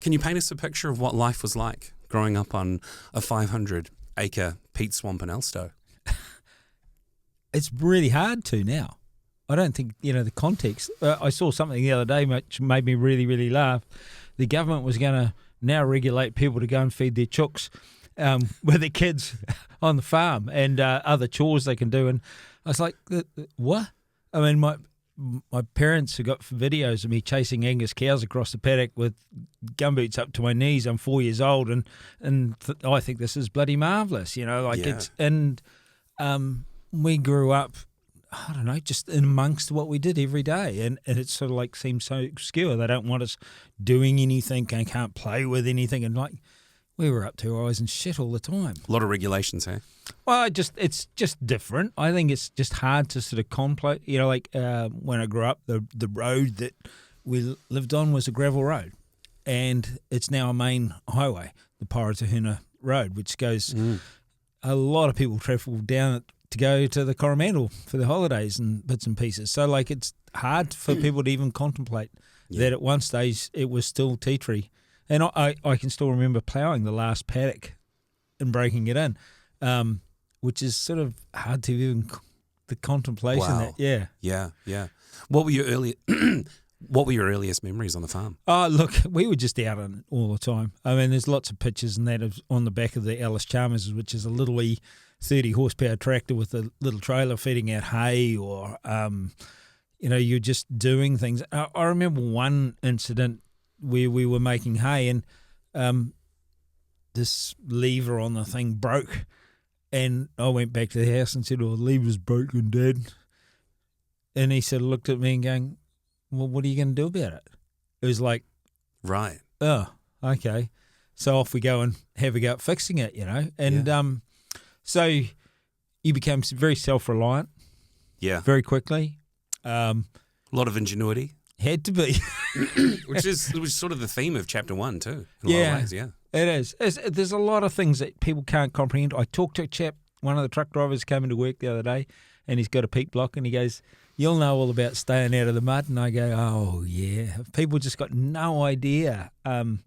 Can you paint us a picture of what life was like growing up on a 500-acre peat swamp in Elstow? It's really hard to now. I don't think, the context. I saw something the other day which made me really, really laugh. The government was going to now regulate people to go and feed their chooks with their kids on the farm and other chores they can do. And I was like, what? I mean, my parents have got videos of me chasing Angus cows across the paddock with gumboots up to my knees. I'm 4 years old, and I think this is bloody marvellous, it's and we grew up, I don't know, just in amongst what we did every day, and it sort of like seems so obscure. They don't want us doing anything, and can't play with anything, and like we were up to our eyes in shit all the time. A lot of regulations, hey? Well, it's just different. I think it's just hard to sort of contemplate. When I grew up, the road that we lived on was a gravel road, and it's now a main highway, the Aotearoa Road, which goes. A lot of people travel down it to go to the Coromandel for the holidays and bits and pieces. So, like, it's hard for people to even contemplate that at one stage it was still tea tree. And I can still remember ploughing the last paddock and breaking it in, which is sort of hard to even the contemplation. Wow. Yeah. What were your earliest memories on the farm? Oh, look, we were just out on it all the time. I mean, there's lots of pictures and that on the back of the Alice Chalmers, which is a little wee 30 horsepower tractor with a little trailer feeding out hay, or you're just doing things. I remember one incident where we were making hay and this lever on the thing broke, and I went back to the house and said, "Oh, the lever's broken, Dad." And he sort of looked at me and going, "Well, what are you going to do about it?" It was like, right. Oh, okay. So off we go and have a go at fixing it, And so you became very self-reliant. Yeah. Very quickly. A lot of ingenuity. Had to be. Which was sort of the theme of chapter 1 too. In a lot of ways, yeah. It is. There's a lot of things that people can't comprehend. I talked to a chap, one of the truck drivers came into work the other day, and he's got a peat block, and he goes, "You'll know all about staying out of the mud." And I go, "Oh, yeah." People just got no idea. God,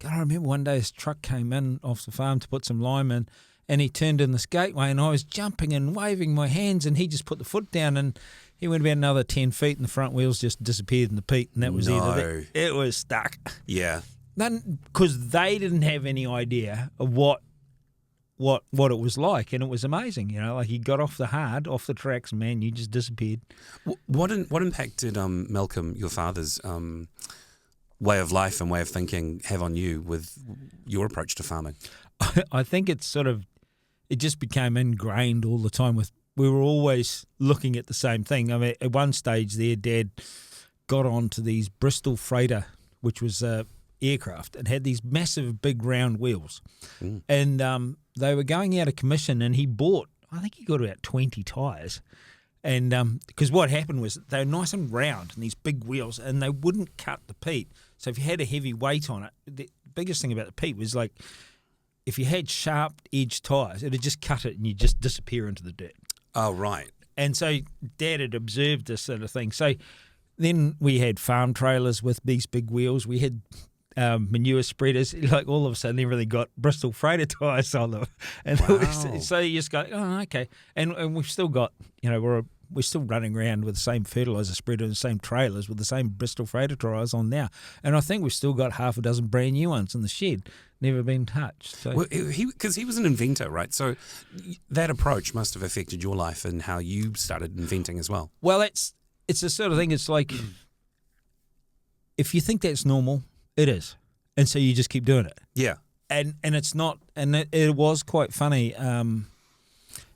I remember one day his truck came in off the farm to put some lime in, and he turned in this gateway, and I was jumping and waving my hands, and he just put the foot down, and he went about another 10 feet, and the front wheels just disappeared in the peat, and that was it was stuck. Yeah. Because they didn't have any idea of what it was like, and it was amazing. Like he got off the tracks, man, you just disappeared. What impact did Malcolm, your father's way of life and way of thinking, have on you with your approach to farming? I think it just became ingrained all the time. We were always looking at the same thing. I mean, at one stage there, Dad got onto these Bristol freighter, which was aircraft, and had these massive big round wheels. And they were going out of commission, and he got about 20 tyres. And because what happened was they were nice and round and these big wheels, and they wouldn't cut the peat. So if you had a heavy weight on it, the biggest thing about the peat was like if you had sharp edged tyres, it would just cut it and you just disappear into the dirt. Oh, right. And so Dad had observed this sort of thing. So then we had farm trailers with these big wheels. We had manure spreaders. Like all of a sudden, everything got Bristol freighter tyres on them. And so you just go, oh, okay. And we've still got, we're still running around with the same fertiliser spreader and the same trailers with the same Bristol freighter tyres on now. And I think we've still got half a dozen brand new ones in the shed, never been touched. So. Well, because he was an inventor, right? So that approach must have affected your life and how you started inventing as well. Well, it's the sort of thing, it's like, if you think that's normal, it is. And so you just keep doing it. Yeah. And it's not, and it was quite funny,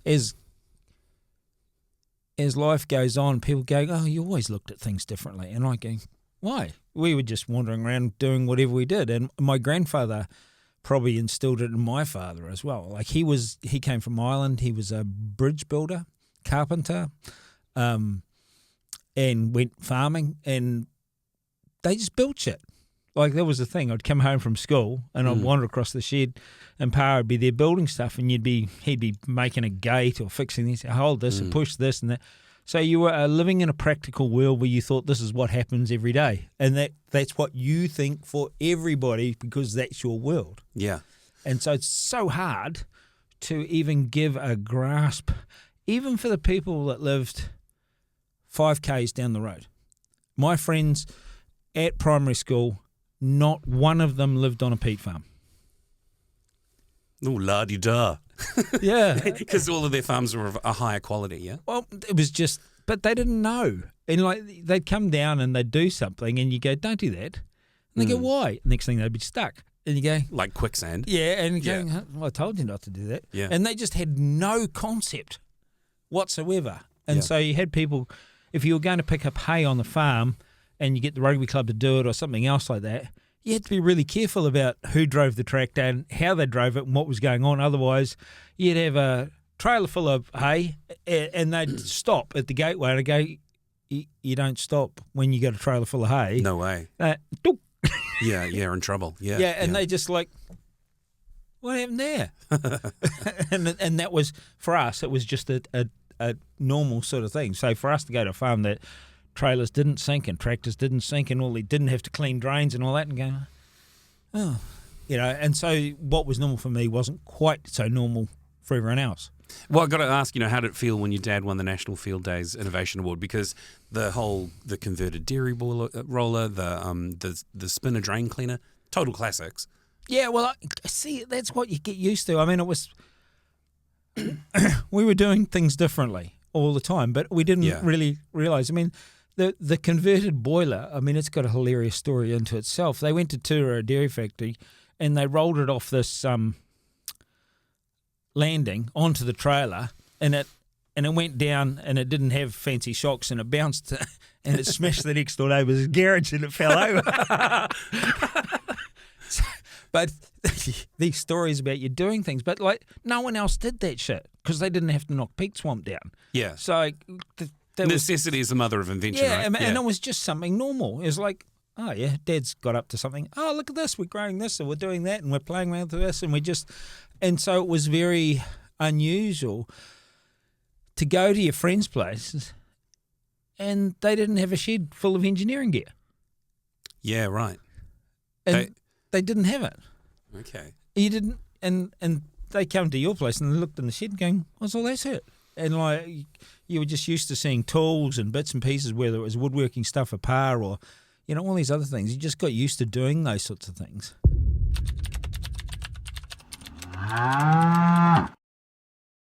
as life goes on, people go, oh, you always looked at things differently. And I go, why? We were just wandering around doing whatever we did. And my grandfather probably instilled it in my father as well. Like he came from Ireland. He was a bridge builder, carpenter, and went farming. And they just built shit. Like that was the thing. I'd come home from school and I'd wander across the shed, and Pa would be there building stuff, and he'd be making a gate or fixing this, hold this and push this and that. So you were living in a practical world where you thought this is what happens every day, and that's what you think for everybody because that's your world. Yeah. And so it's so hard to even give a grasp, even for the people that lived 5Ks down the road. My friends at primary school, not one of them lived on a peat farm. Oh, la-di-da. Yeah. Because all of their farms were of a higher quality, yeah? Well, it was just, but they didn't know. And like they'd come down and they'd do something and you go, don't do that. And they go, why? Next thing they'd be stuck. And you go, Like quicksand. yeah, and you're going, well, I told you not to do that. Yeah. And they just had no concept whatsoever. And so you had people, if you were going to pick up hay on the farm and you get the rugby club to do it or something else like that, you had to be really careful about who drove the tractor and how they drove it and what was going on. Otherwise, you'd have a trailer full of hay and they'd stop at the gateway and I'd go, you don't stop when you got a trailer full of hay. No way. Doop. Yeah, you're in trouble. Yeah. Yeah, and they just like, what happened there? and that was, for us, it was just a normal sort of thing. So for us to go to a farm that trailers didn't sink and tractors didn't sink and all, they didn't have to clean drains and all that and go, oh, and so what was normal for me wasn't quite so normal for everyone else. Well, I've got to ask, how did it feel when your dad won the National Field Days Innovation Award? Because the converted dairy roller, the spinner drain cleaner, total classics. Yeah, well, see, that's what you get used to. I mean, it was, we were doing things differently all the time, but we didn't really realise. I mean, the converted boiler, I mean, it's got a hilarious story into itself. They went to tour a dairy factory and they rolled it off this landing onto the trailer, and it went down, and it didn't have fancy shocks, and it bounced, and it smashed the next door neighbour's garage, and it fell over. But these stories about you doing things, but like no one else did that shit because they didn't have to knock peat swamp down. Yeah. So necessity is the mother of invention, right? And it was just something normal. It was like, oh yeah, Dad's got up to something. Oh, look at this, we're growing this, and we're doing that, and we're playing around with this, and so it was very unusual to go to your friends' places and they didn't have a shed full of engineering gear. Yeah, right. And they didn't have it. Okay. You didn't, and they come to your place and they looked in the shed going, what's all that shit? And like you were just used to seeing tools and bits and pieces, whether it was woodworking stuff for par or, all these other things. You just got used to doing those sorts of things.